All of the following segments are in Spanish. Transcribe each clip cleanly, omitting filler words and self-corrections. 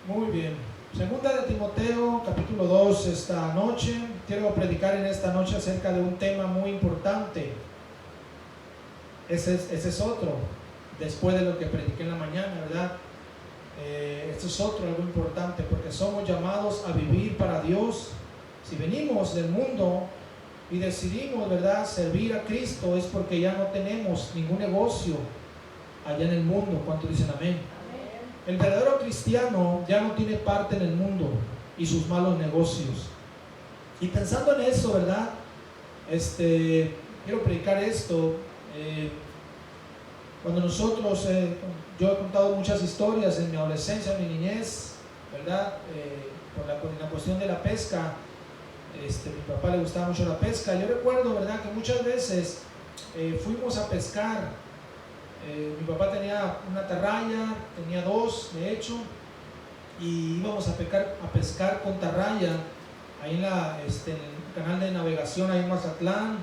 Muy bien. Segunda de Timoteo, capítulo 2, esta noche. Quiero predicar en esta noche acerca de un tema muy importante. Ese es otro, después de lo que prediqué en la mañana, ¿verdad? Este es otro, algo importante, porque somos llamados a vivir para Dios. Si venimos del mundo y decidimos, ¿verdad?, servir a Cristo, es porque ya no tenemos ningún negocio allá en el mundo. ¿Cuántos dicen amén? El verdadero cristiano ya no tiene parte en el mundo y sus malos negocios. Y pensando en eso, ¿verdad? Quiero predicar esto. Cuando nosotros, yo he contado muchas historias en mi adolescencia, en mi niñez, ¿verdad? Por la cuestión de la pesca. Mi papá le gustaba mucho la pesca. Yo recuerdo, ¿verdad?, que muchas veces fuimos a pescar. Mi papá tenía una atarraya, tenía dos de hecho, y íbamos a pescar con atarraya ahí en el canal de navegación ahí en Mazatlán,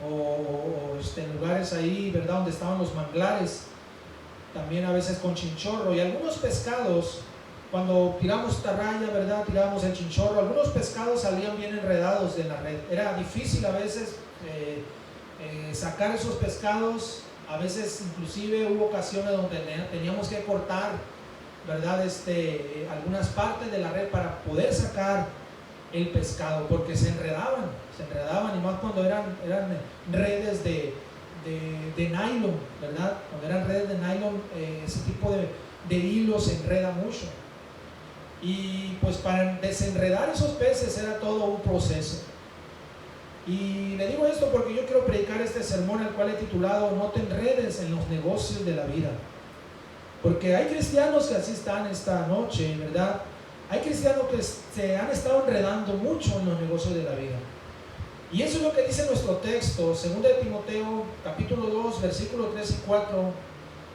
o en lugares ahí, ¿verdad?, donde estaban los manglares, también a veces con chinchorro. Y algunos pescados, cuando tiramos atarraya, ¿verdad?, tirábamos el chinchorro, algunos pescados salían bien enredados en la red. Era difícil a veces sacar esos pescados. A veces inclusive hubo ocasiones donde teníamos que cortar, ¿verdad?, algunas partes de la red para poder sacar el pescado, porque se enredaban, y más cuando eran redes de nylon, ¿verdad? Cuando eran redes de nylon, ese tipo de hilo se enreda mucho. Y pues para desenredar esos peces era todo un proceso. Y le digo esto porque yo quiero predicar este sermón, al cual he titulado "No te enredes en los negocios de la vida", porque hay cristianos que así están esta noche, ¿verdad? Hay cristianos que se han estado enredando mucho en los negocios de la vida. Y eso es lo que dice nuestro texto, 2 de Timoteo, capítulo 2, versículos 3 y 4.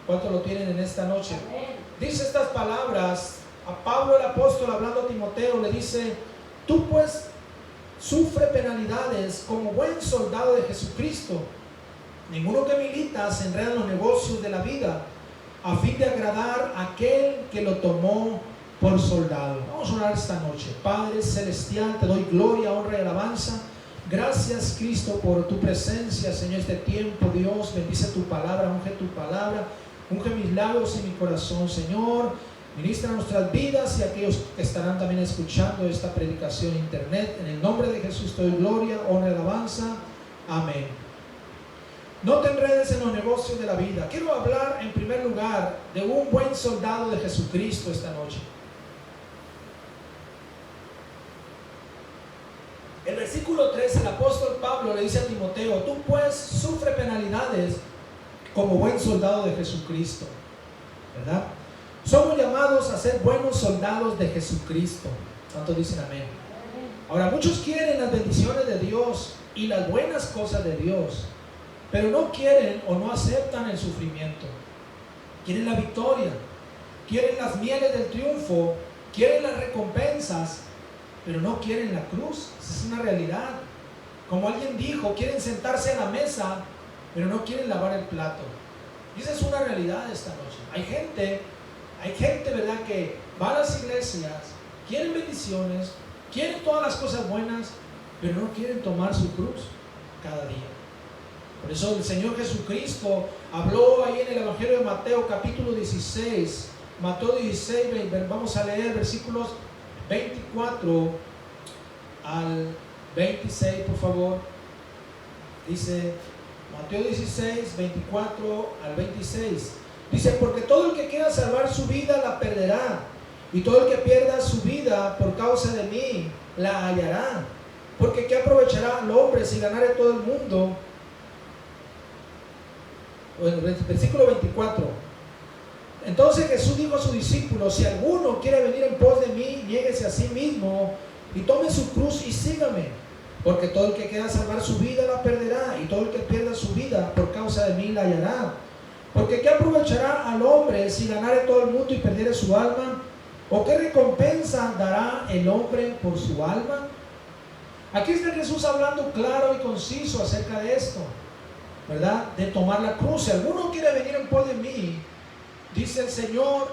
¿Cuántos lo tienen en esta noche? Dice estas palabras a Pablo el apóstol, hablando a Timoteo, le dice: tú pues sufre penalidades como buen soldado de Jesucristo. Ninguno que milita se enreda en los negocios de la vida, a fin de agradar a aquel que lo tomó por soldado. Vamos a orar esta noche. Padre celestial, te doy gloria, honra y alabanza. Gracias, Cristo, por tu presencia, Señor, este tiempo. Dios, bendice tu palabra, unge mis labios y mi corazón, Señor. Ministra nuestras vidas y aquellos que estarán también escuchando esta predicación en internet. En el nombre de Jesús te doy gloria, honra y alabanza. Amén. No te enredes en los negocios de la vida. Quiero hablar en primer lugar de un buen soldado de Jesucristo esta noche. El versículo 3, el apóstol Pablo le dice a Timoteo: tú pues sufre penalidades como buen soldado de Jesucristo, ¿verdad? Somos llamados a ser buenos soldados de Jesucristo. ¿Cuántos dicen amén? Ahora, muchos quieren las bendiciones de Dios y las buenas cosas de Dios, pero no quieren o no aceptan el sufrimiento. Quieren la victoria, quieren las mieles del triunfo, quieren las recompensas, pero no quieren la cruz. Esa es una realidad. Como alguien dijo, quieren sentarse a la mesa, pero no quieren lavar el plato. Y esa es una realidad esta noche. Hay gente, ¿verdad?, que va a las iglesias, quieren bendiciones, quieren todas las cosas buenas, pero no quieren tomar su cruz cada día. Por eso el Señor Jesucristo habló ahí en el Evangelio de Mateo, capítulo 16. Mateo 16, vamos a leer versículos 24 al 26, por favor. Dice Mateo 16, 24 al 26. Dice: porque todo el que quiera salvar su vida la perderá, y todo el que pierda su vida por causa de mí la hallará. Porque ¿qué aprovechará al hombre si ganare todo el mundo? Bueno, versículo 24. Entonces Jesús dijo a sus discípulos: si alguno quiere venir en pos de mí, niéguese a sí mismo y tome su cruz y sígame. Porque todo el que quiera salvar su vida la perderá, y todo el que pierda su vida por causa de mí la hallará. Porque ¿qué aprovechará al hombre si ganare todo el mundo y perdiere su alma? ¿O qué recompensa dará el hombre por su alma? Aquí está Jesús hablando claro y conciso acerca de esto, ¿verdad? De tomar la cruz. Si alguno quiere venir en pos de mí, dice el Señor,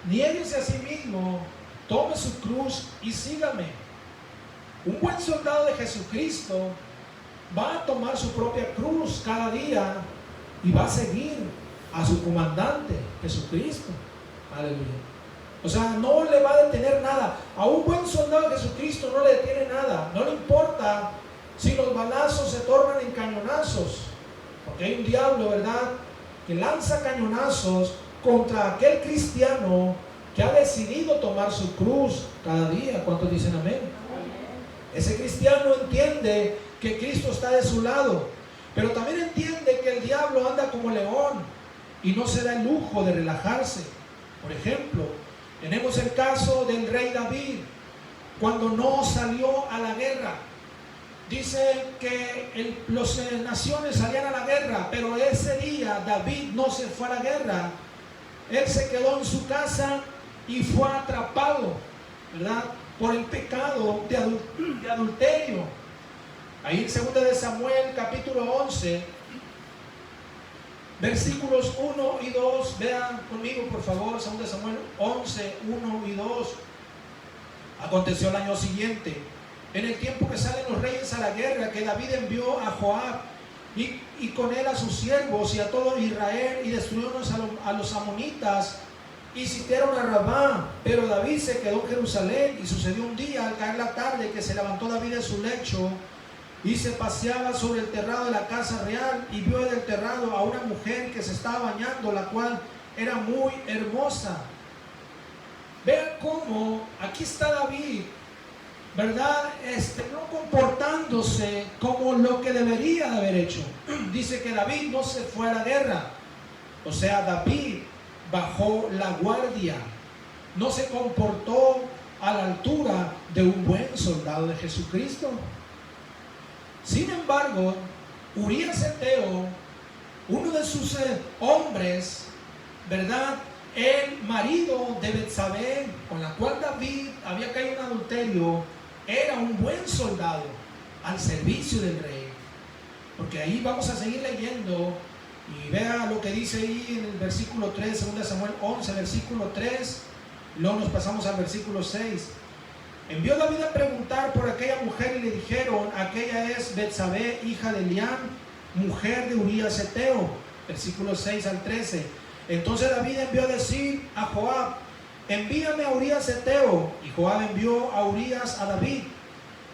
niéguese a sí mismo tome su cruz y sígame. Un buen soldado de Jesucristo va a tomar su propia cruz cada día y va a seguir a su comandante, Jesucristo. Aleluya. O sea, no le va a detener nada. A un buen soldado de Jesucristo no le detiene nada. No le importa si los balazos se tornan en cañonazos. Porque hay un diablo, ¿verdad?, que lanza cañonazos contra aquel cristiano que ha decidido tomar su cruz cada día. ¿Cuántos dicen amén? Ese cristiano entiende que Cristo está de su lado, pero también entiende que el diablo anda como león y no se da el lujo de relajarse. Por ejemplo, tenemos el caso del rey David, cuando no salió a la guerra. Dice que las naciones salían a la guerra, pero ese día David no se fue a la guerra. Él se quedó en su casa y fue atrapado, ¿verdad?, por el pecado de adulterio. Ahí en 2 de Samuel capítulo 11, versículos 1 y 2, vean conmigo por favor, 2 de Samuel 11, 1 y 2. Aconteció el año siguiente, en el tiempo que salen los reyes a la guerra, que David envió a Joab y con él a sus siervos y a todo Israel, y destruyeron a los amonitas y sitiaron a Rabá. Pero David se quedó en Jerusalén. Y sucedió un día, al caer la tarde, que se levantó David de su lecho y se paseaba sobre el terrado de la casa real, y vio en el terrado a una mujer que se estaba bañando, la cual era muy hermosa. Vean cómo aquí está David, ¿verdad?, no comportándose como lo que debería de haber hecho. Dice que David no se fue a la guerra. O sea, David bajó la guardia, no se comportó a la altura de un buen soldado de Jesucristo. Sin embargo, Urías Eteo, uno de sus hombres, ¿verdad?, el marido de Betsabé, con la cual David había caído en adulterio, era un buen soldado al servicio del rey. Porque ahí vamos a seguir leyendo. Y vea lo que dice ahí en el versículo 3, 2 Samuel 11, versículo 3. Luego nos pasamos al versículo 6. Envió David a preguntar por aquella mujer, y le dijeron: aquella es Betsabé, hija de Eliam, mujer de Urías Eteo. Versículos 6 al 13. Entonces David envió a decir a Joab: envíame a Urías Eteo. Y Joab envió a Urías a David.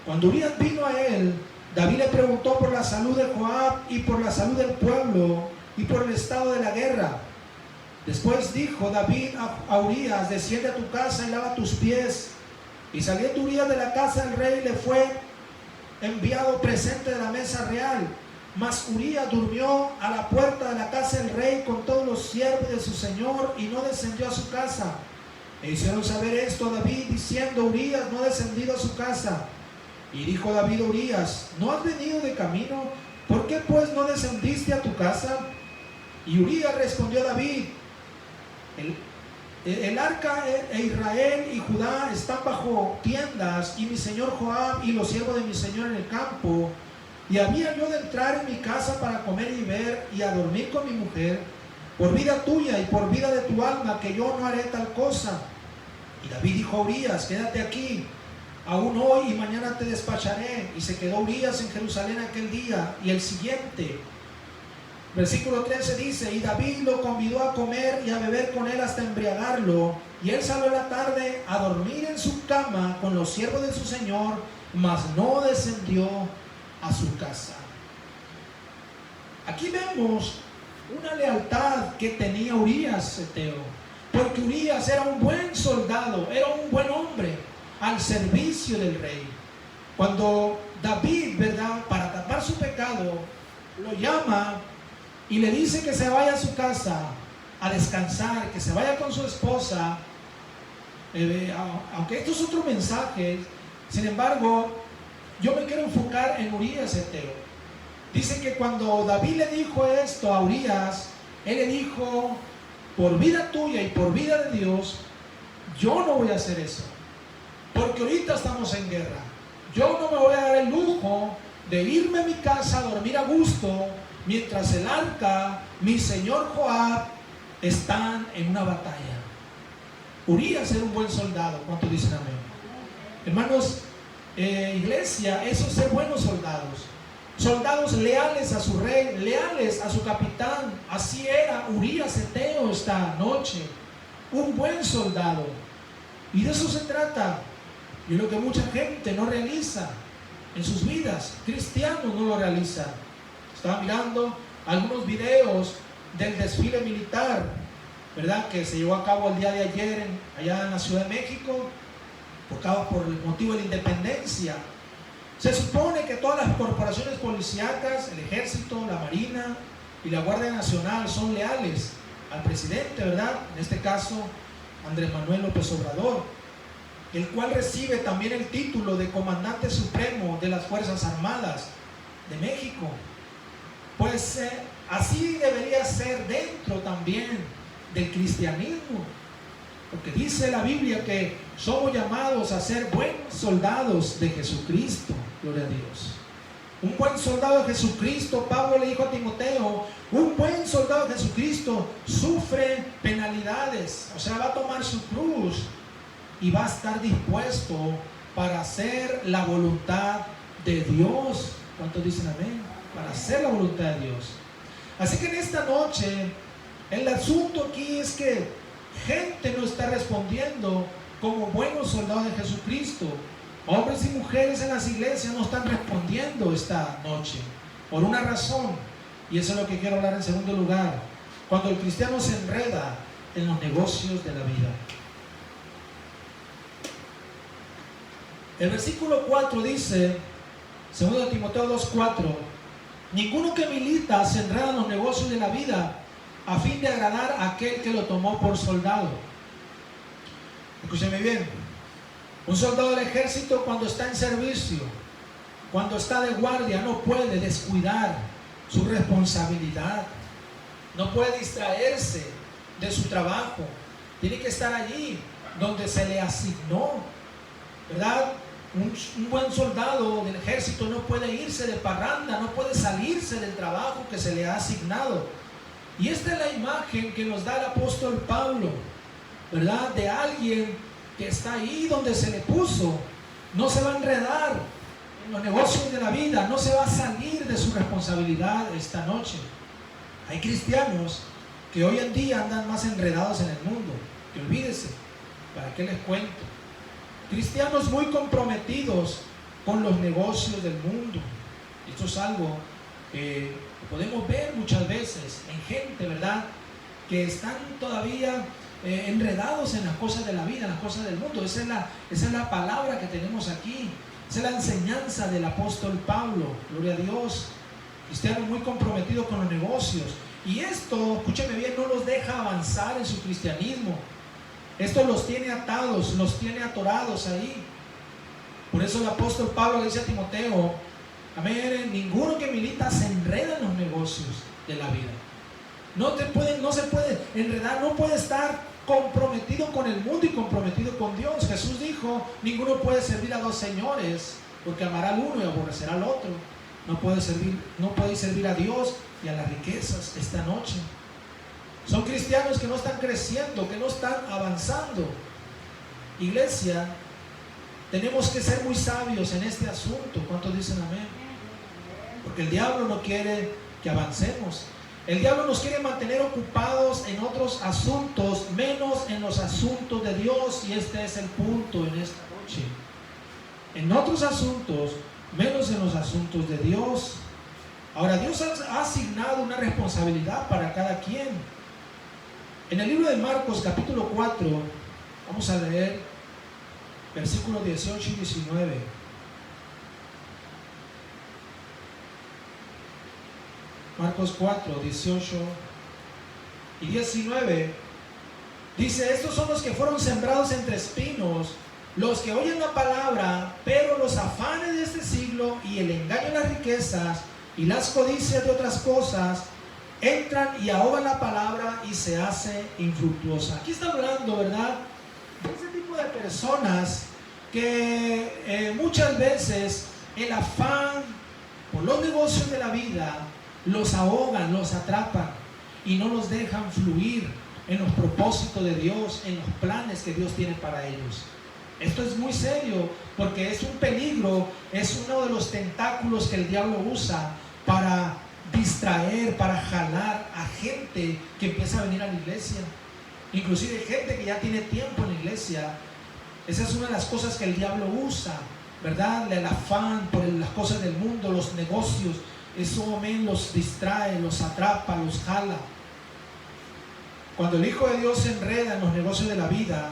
Cuando Urías vino a él, David le preguntó por la salud de Joab y por la salud del pueblo y por el estado de la guerra. Después dijo David a Urías: desciende a tu casa y lava tus pies. Y saliendo Urías de la casa del rey, le fue enviado presente de la mesa real. Mas Urías durmió a la puerta de la casa del rey con todos los siervos de su señor, y no descendió a su casa. E hicieron saber esto a David, diciendo: Urías no ha descendido a su casa. Y dijo David a Urías: ¿no has venido de camino? ¿Por qué pues no descendiste a tu casa? Y Urías respondió a David: el arca e Israel y Judá están bajo tiendas, y mi señor Joab y los siervos de mi señor en el campo. Y había yo de entrar en mi casa para comer y beber y a dormir con mi mujer. Por vida tuya y por vida de tu alma, que yo no haré tal cosa. Y David dijo a Urías: quédate aquí aún hoy, y mañana te despacharé. Y se quedó Urías en Jerusalén aquel día y el siguiente. Versículo 13 dice: y David lo convidó a comer y a beber con él hasta embriagarlo. Y él salió a la tarde a dormir en su cama con los siervos de su señor, mas no descendió a su casa. Aquí vemos una lealtad que tenía Urías Eteo, porque Urías era un buen soldado, era un buen hombre al servicio del rey. Cuando David, ¿verdad?, para tapar su pecado, lo llama y le dice que se vaya a su casa a descansar, que se vaya con su esposa, aunque esto es otro mensaje, sin embargo, yo me quiero enfocar en Urías Eteo. Dice que cuando David le dijo esto a Urías, él le dijo: por vida tuya y por vida de Dios, yo no voy a hacer eso, porque ahorita estamos en guerra. Yo no me voy a dar el lujo de irme a mi casa a dormir a gusto, mientras el arca, mi señor Joab, están en una batalla. Urías era un buen soldado. ¿Cuántos dicen amén? Hermanos, iglesia, eso es ser buenos soldados. Soldados leales a su rey, leales a su capitán. Así era Urías Eteo esta noche. Un buen soldado. Y de eso se trata. Y lo que mucha gente no realiza en sus vidas. Cristianos no lo realizan. Estaba mirando algunos videos del desfile militar, ¿verdad?, que se llevó a cabo el día de ayer allá en la Ciudad de México, por el motivo de la independencia. Se supone que todas las corporaciones policíacas, el ejército, la marina y la Guardia Nacional son leales al presidente, ¿verdad? En este caso, Andrés Manuel López Obrador, el cual recibe también el título de comandante supremo de las Fuerzas Armadas de México. Pues así debería ser dentro también del cristianismo, porque dice la Biblia que somos llamados a ser buenos soldados de Jesucristo. Gloria a Dios. Un buen soldado de Jesucristo, Pablo le dijo a Timoteo, un buen soldado de Jesucristo sufre penalidades, o sea, va a tomar su cruz y va a estar dispuesto para hacer la voluntad de Dios. ¿Cuántos dicen amén? Para hacer la voluntad de Dios. Así que en esta noche, el asunto aquí es que gente no está respondiendo como buenos soldados de Jesucristo. Hombres y mujeres en las iglesias no están respondiendo esta noche por una razón, y eso es lo que quiero hablar en segundo lugar. Cuando el cristiano se enreda en los negocios de la vida. El versículo 4 dice, 2 Timoteo 2:4, ninguno que milita se enreda en los negocios de la vida a fin de agradar a aquel que lo tomó por soldado. Escúcheme bien. Un soldado del ejército, cuando está en servicio, cuando está de guardia, no puede descuidar su responsabilidad, no puede distraerse de su trabajo, tiene que estar allí donde se le asignó, ¿verdad? Un buen soldado del ejército no puede irse de parranda, no puede salirse del trabajo que se le ha asignado. Y esta es la imagen que nos da el apóstol Pablo, ¿verdad? De alguien que está ahí donde se le puso. No se va a enredar en los negocios de la vida, no se va a salir de su responsabilidad esta noche. Hay cristianos que hoy en día andan más enredados en el mundo, que olvídese, ¿para qué les cuento? Cristianos muy comprometidos con los negocios del mundo. Esto es algo que podemos ver muchas veces en gente, ¿verdad?, que están todavía enredados en las cosas de la vida, en las cosas del mundo. Esa es la palabra que tenemos aquí. Esa es la enseñanza del apóstol Pablo. Gloria a Dios. Cristianos muy comprometidos con los negocios. Y esto, escúcheme bien, no los deja avanzar en su cristianismo. Esto los tiene atados, los tiene atorados ahí. Por eso el apóstol Pablo le dice a Timoteo, amén, ninguno que milita se enreda en los negocios de la vida. No se puede enredar, no puede estar comprometido con el mundo y comprometido con Dios. Jesús dijo, ninguno puede servir a dos señores, porque amará al uno y aborrecerá al otro. No podéis servir a Dios y a las riquezas esta noche. Son cristianos que no están creciendo, que no están avanzando. Iglesia, tenemos que ser muy sabios en este asunto. ¿Cuántos dicen amén? Porque el diablo no quiere que avancemos. El diablo nos quiere mantener ocupados en otros asuntos, menos en los asuntos de Dios, y este es el punto en esta noche. En otros asuntos, menos en los asuntos de Dios. Ahora, Dios ha asignado una responsabilidad para cada quien. En el libro de Marcos, capítulo 4, vamos a leer versículos 18 y 19. Marcos 4, 18 y 19 dice, estos son los que fueron sembrados entre espinos, los que oyen la palabra, pero los afanes de este siglo y el engaño de las riquezas y las codicias de otras cosas entran y ahogan la palabra y se hace infructuosa. Aquí está hablando, ¿verdad?, de ese tipo de personas que muchas veces el afán por los negocios de la vida los ahogan, los atrapan y no los dejan fluir en los propósitos de Dios, en los planes que Dios tiene para ellos. Esto es muy serio porque es un peligro, es uno de los tentáculos que el diablo usa para distraer, para jalar a gente que empieza a venir a la iglesia. Inclusive gente que ya tiene tiempo en la iglesia. Esa es una de las cosas que el diablo usa, ¿verdad? El afán por las cosas del mundo, los negocios. Eso, amén, los distrae, los atrapa, los jala. Cuando el Hijo de Dios se enreda en los negocios de la vida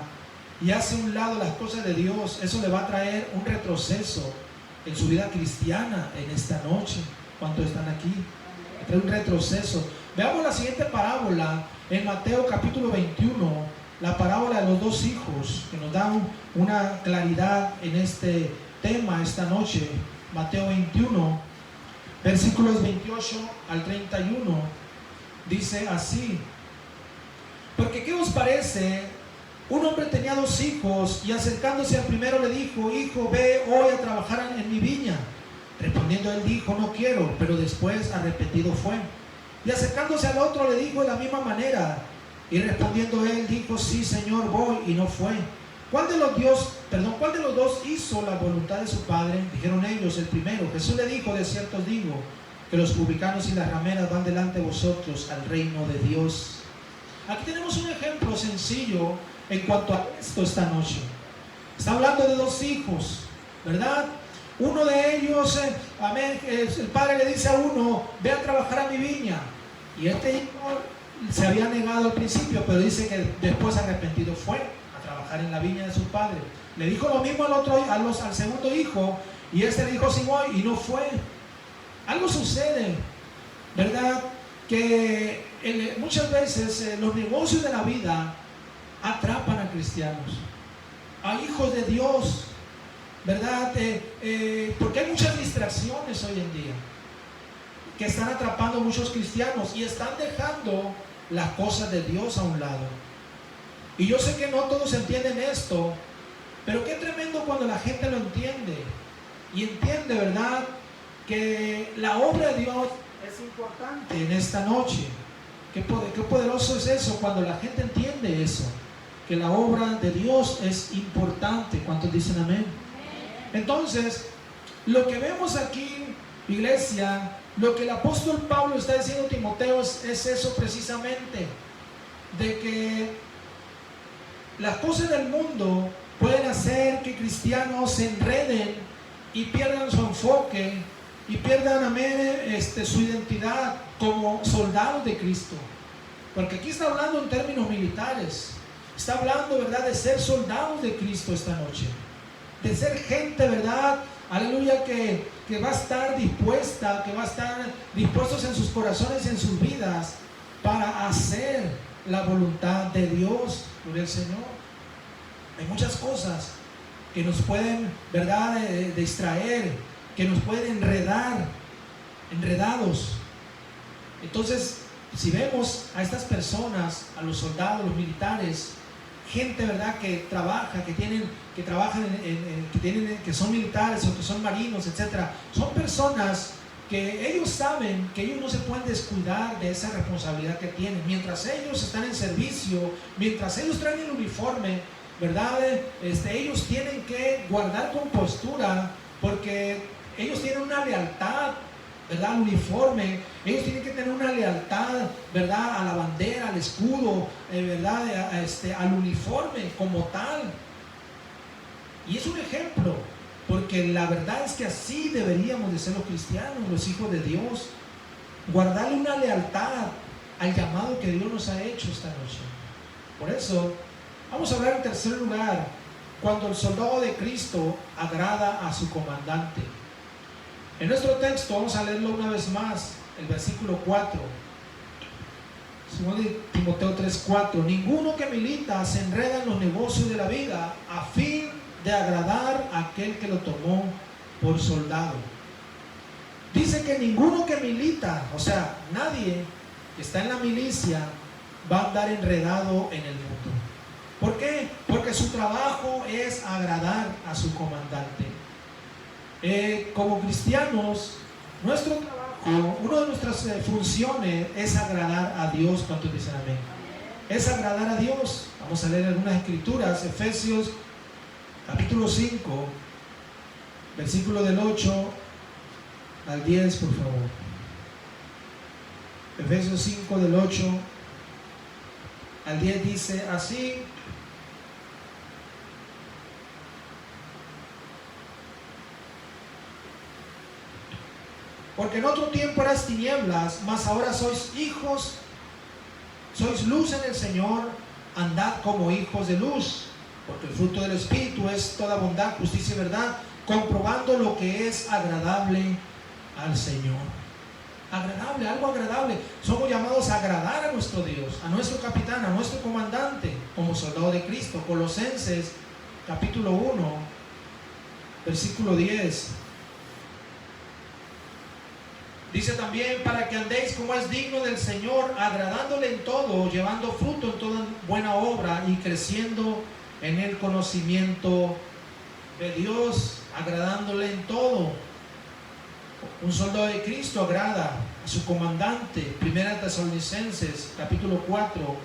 y hace a un lado las cosas de Dios, eso le va a traer un retroceso en su vida cristiana en esta noche. ¿Cuántos están aquí? Le trae un retroceso. Veamos la siguiente parábola en Mateo capítulo 21, la parábola de los dos hijos, que nos da una claridad en este tema esta noche. Mateo 21, versículos 28 al 31, dice así: porque ¿qué os parece? Un hombre tenía dos hijos y acercándose al primero le dijo: hijo, ve hoy a trabajar en mi viña. Respondiendo él dijo: no quiero. Pero después arrepentido fue. Y acercándose al otro le dijo de la misma manera. Y respondiendo él dijo: sí, Señor, voy. Y no fue. ¿Cuál de los dos hizo la voluntad de su padre? Dijeron ellos: el primero. Jesús le dijo: de cierto os digo que los publicanos y las rameras van delante de vosotros al reino de Dios. Aquí tenemos un ejemplo sencillo en cuanto a esto esta noche. Está hablando de dos hijos, ¿verdad? Uno de ellos, amén, el padre le dice a uno: ve a trabajar a mi viña. Y este hijo se había negado al principio, pero dice que después arrepentido fue a trabajar en la viña de su padre. Le dijo lo mismo al segundo hijo, y este le dijo: sí voy, y no fue. Algo sucede, ¿verdad? Que muchas veces los negocios de la vida atrapan a cristianos, a hijos de Dios, ¿verdad? Porque hay muchas distracciones hoy en día que están atrapando a muchos cristianos y están dejando las cosas de Dios a un lado. Y yo sé que no todos entienden esto, pero qué tremendo cuando la gente lo entiende y entiende, ¿verdad?, que la obra de Dios es importante en esta noche. Qué poderoso es eso cuando la gente entiende eso, que la obra de Dios es importante. ¿Cuántos dicen amén? Entonces, lo que vemos aquí, iglesia, lo que el apóstol Pablo está diciendo a Timoteo es eso precisamente, de que las cosas del mundo pueden hacer que cristianos se enreden y pierdan su enfoque y pierdan, amén, su identidad como soldados de Cristo. Porque aquí está hablando en términos militares, está hablando, ¿verdad?, de ser soldados de Cristo esta noche, de ser gente, ¿verdad?, aleluya, que va a estar dispuesta, que va a estar dispuestos en sus corazones y en sus vidas para hacer la voluntad de Dios, gloria al Señor. Hay muchas cosas que nos pueden, ¿verdad?, distraer, que nos pueden enredados. Entonces, si vemos a estas personas, a los soldados, los militares, gente, ¿verdad?, que trabaja, que son militares o que son marinos, etcétera, son personas que ellos saben que ellos no se pueden descuidar de esa responsabilidad que tienen. Mientras ellos están en servicio, mientras ellos traen el uniforme, ¿verdad?, ellos tienen que guardar compostura, porque ellos tienen una lealtad, ¿verdad?, al uniforme. Ellos tienen que tener una lealtad, ¿verdad?, a la bandera, al escudo, ¿verdad?, al uniforme como tal. Y es un ejemplo, porque la verdad es que así deberíamos de ser los cristianos, los hijos de Dios, guardarle una lealtad al llamado que Dios nos ha hecho esta noche. Por eso vamos a hablar en tercer lugar, cuando el soldado de Cristo agrada a su comandante. En nuestro texto vamos a leerlo una vez más, el versículo 4, 2 Timoteo 3:4. Ninguno que milita se enreda en los negocios de la vida a fin de agradar a aquel que lo tomó por soldado. Dice que ninguno que milita, o sea, nadie que está en la milicia va a andar enredado en el mundo. ¿Por qué? Porque su trabajo es agradar a su comandante. Como cristianos, nuestro trabajo, una de nuestras funciones es agradar a Dios. ¿Cuántos dicen amén? es agradar a Dios. Vamos a leer algunas escrituras. Efesios capítulo 5, versículo del 8 al 10, por favor. Efesios 5 del 8 al 10 dice así: porque en otro tiempo eras tinieblas, mas ahora sois hijos, sois luz en el Señor, andad como hijos de luz, porque el fruto del Espíritu es toda bondad, justicia y verdad, comprobando lo que es agradable al Señor. Agradable, algo agradable. Somos llamados a agradar a nuestro Dios, a nuestro capitán, a nuestro comandante, como soldado de Cristo. Colosenses capítulo 1, versículo 10. Dice también: para que andéis como es digno del Señor, agradándole en todo, llevando fruto en toda buena obra y creciendo en el conocimiento de Dios, agradándole en todo. Un soldado de Cristo agrada a su comandante. Primera Tesalonicenses capítulo 4,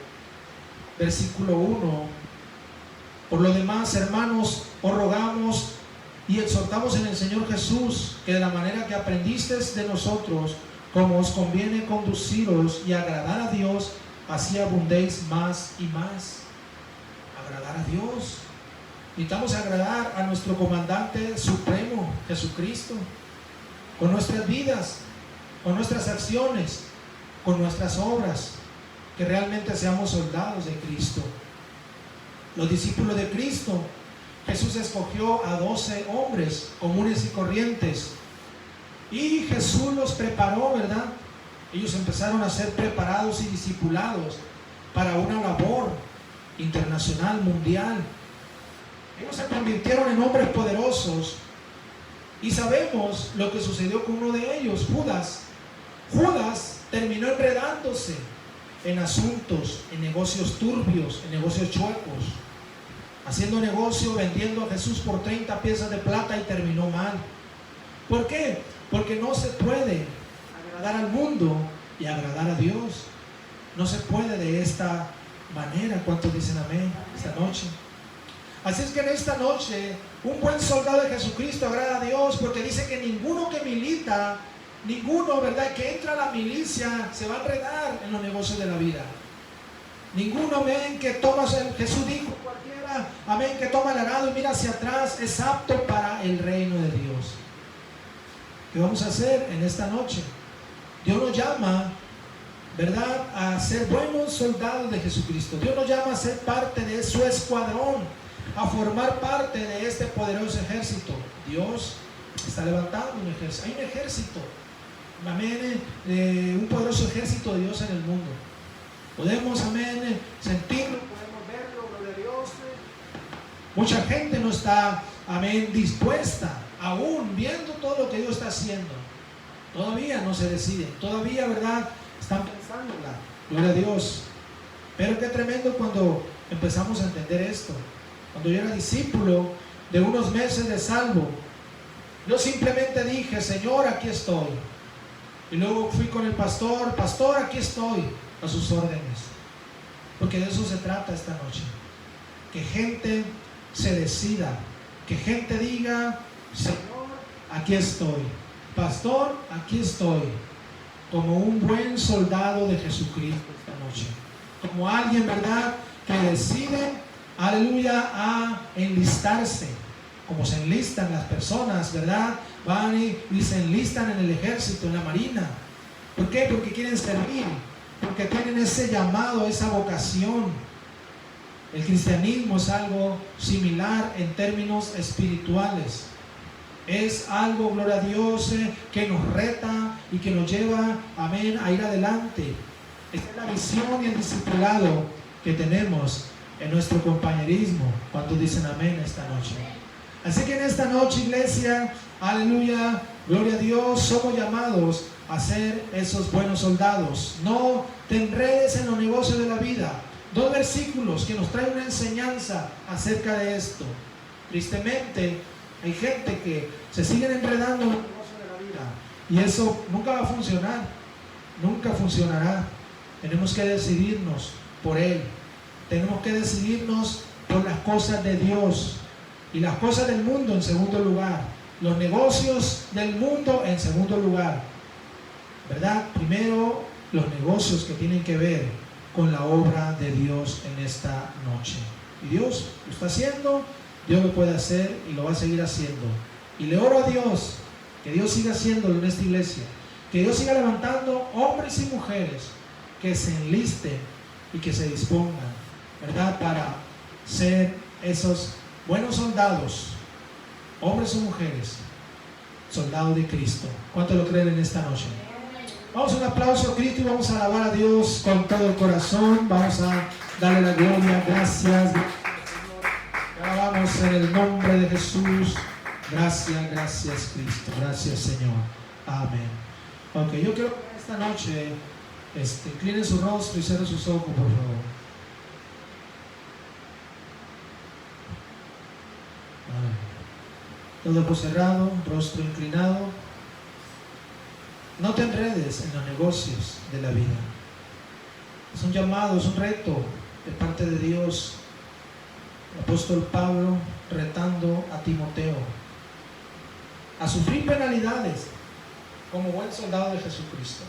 versículo 1. Por lo demás, hermanos, os rogamos y exhortamos en el Señor Jesús, que de la manera que aprendisteis de nosotros, como os conviene conduciros y agradar a Dios, así abundéis más y más. Agradar a Dios. Necesitamos agradar a nuestro comandante supremo, Jesucristo, con nuestras vidas, con nuestras acciones, con nuestras obras, que realmente seamos soldados de Cristo. Los discípulos de Cristo, Jesús escogió a 12 hombres comunes y corrientes, y Jesús los preparó, ¿verdad? Ellos empezaron a ser preparados y discipulados para una labor internacional, mundial. Ellos se convirtieron en hombres poderosos, y sabemos lo que sucedió con uno de ellos, Judas. Judas terminó enredándose en asuntos, en negocios turbios, en negocios chuecos, haciendo negocio, vendiendo a Jesús por 30 piezas de plata, y terminó mal. ¿Por qué? Porque no se puede agradar al mundo y agradar a Dios. No se puede de esta manera. ¿Cuántos dicen amén esta noche? Así es que en esta noche, un buen soldado de Jesucristo agrada a Dios, porque dice que ninguno que milita, ninguno, ¿verdad?, que entra a la milicia se va a enredar en los negocios de la vida. Ninguno, amén, que toma, Jesús dijo, cualquiera, amén, que toma el arado y mira hacia atrás, es apto para el reino de Dios. ¿Qué vamos a hacer en esta noche? Dios nos llama, ¿verdad?, a ser buenos soldados de Jesucristo. Dios nos llama a ser parte de su escuadrón, a formar parte de este poderoso ejército. Dios está levantando un ejército. Hay un ejército, amén, un poderoso ejército de Dios en el mundo. Podemos, amén, sentirlo, podemos verlo, gloria a Dios. Mucha gente no está, amén, dispuesta, aún viendo todo lo que Dios está haciendo. Todavía no se deciden, todavía, ¿verdad?, están pensando, gloria a Dios. Pero qué tremendo cuando empezamos a entender esto. Cuando yo era discípulo de unos meses de salvo, yo simplemente dije: Señor, aquí estoy. Y luego fui con el pastor: Pastor, aquí estoy a sus órdenes. Porque de eso se trata esta noche. Que gente se decida, que gente diga: Señor, aquí estoy. Pastor, aquí estoy. Como un buen soldado de Jesucristo esta noche. Como alguien, ¿verdad?, que decide, aleluya, a enlistarse, como se enlistan las personas, ¿verdad? Van y se enlistan en el ejército, en la marina. ¿Por qué? Porque quieren servir, porque tienen ese llamado, esa vocación. El cristianismo es algo similar en términos espirituales. Es algo, gloria a Dios, que nos reta y que nos lleva, amén, a ir adelante. Esta es la visión y el discipulado que tenemos en nuestro compañerismo. ¿Cuántos dicen amén esta noche? Así que en esta noche, iglesia, aleluya, gloria a Dios, somos llamados a ser esos buenos soldados. No te enredes en los negocios de la vida. 2 versículos que nos traen una enseñanza acerca de esto. Tristemente, hay gente que se siguen enredando en los negocios de la vida, y eso nunca va a funcionar, nunca funcionará. Tenemos que decidirnos por Él. Tenemos que decidirnos por las cosas de Dios y las cosas del mundo en segundo lugar. Los negocios del mundo en segundo lugar, ¿verdad? Primero, los negocios que tienen que ver con la obra de Dios en esta noche. Y Dios lo está haciendo, Dios lo puede hacer y lo va a seguir haciendo. Y le oro a Dios que Dios siga haciéndolo en esta iglesia, que Dios siga levantando hombres y mujeres que se enlisten y que se dispongan, ¿verdad? Para ser esos buenos soldados, hombres o mujeres, soldados de Cristo. ¿Cuánto lo creen en esta noche? Vamos a un aplauso a Cristo y vamos a alabar a Dios con todo el corazón. Vamos a darle la gloria, gracias. Alabamos en el nombre de Jesús. Gracias, gracias Cristo. Gracias Señor. Amén. Ok, yo quiero que esta noche incline su rostro y cierre sus ojos, por favor. Todo ojo cerrado, rostro inclinado. No te enredes en los negocios de la vida. Es un llamado, es un reto de parte de Dios. El apóstol Pablo retando a Timoteo a sufrir penalidades como buen soldado de Jesucristo,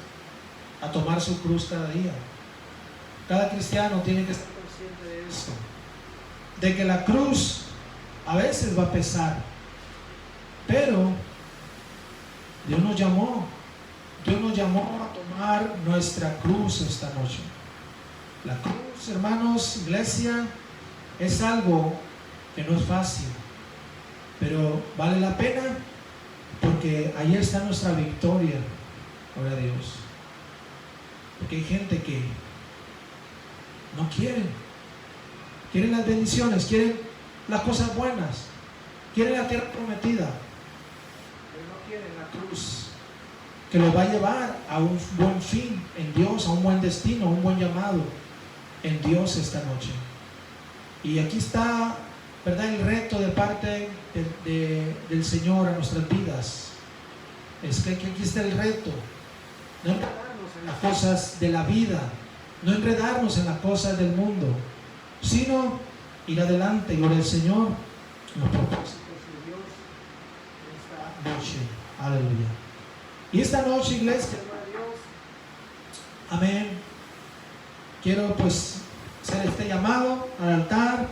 a tomar su cruz cada día. Cada cristiano tiene que estar consciente de esto, de que la cruz a veces va a pesar, pero Dios nos llamó a tomar nuestra cruz esta noche. La cruz, hermanos, iglesia, es algo que no es fácil, pero vale la pena porque ahí está nuestra victoria. Gloria a Dios. Porque hay gente que no quieren las bendiciones, quieren las cosas buenas, quieren la tierra prometida, pero no quieren la cruz que los va a llevar a un buen fin en Dios, a un buen destino, a un buen llamado en Dios esta noche. Y aquí está, ¿verdad?, el reto de parte del Señor a nuestras vidas. Es que aquí está el reto: no enredarnos en las cosas de la vida, no enredarnos en las cosas del mundo, sino ir adelante, gloria al Señor, en los propósitos de Dios esta noche. Aleluya. Y esta noche, iglesia, gloria a Dios, amén, quiero pues hacer este llamado al altar.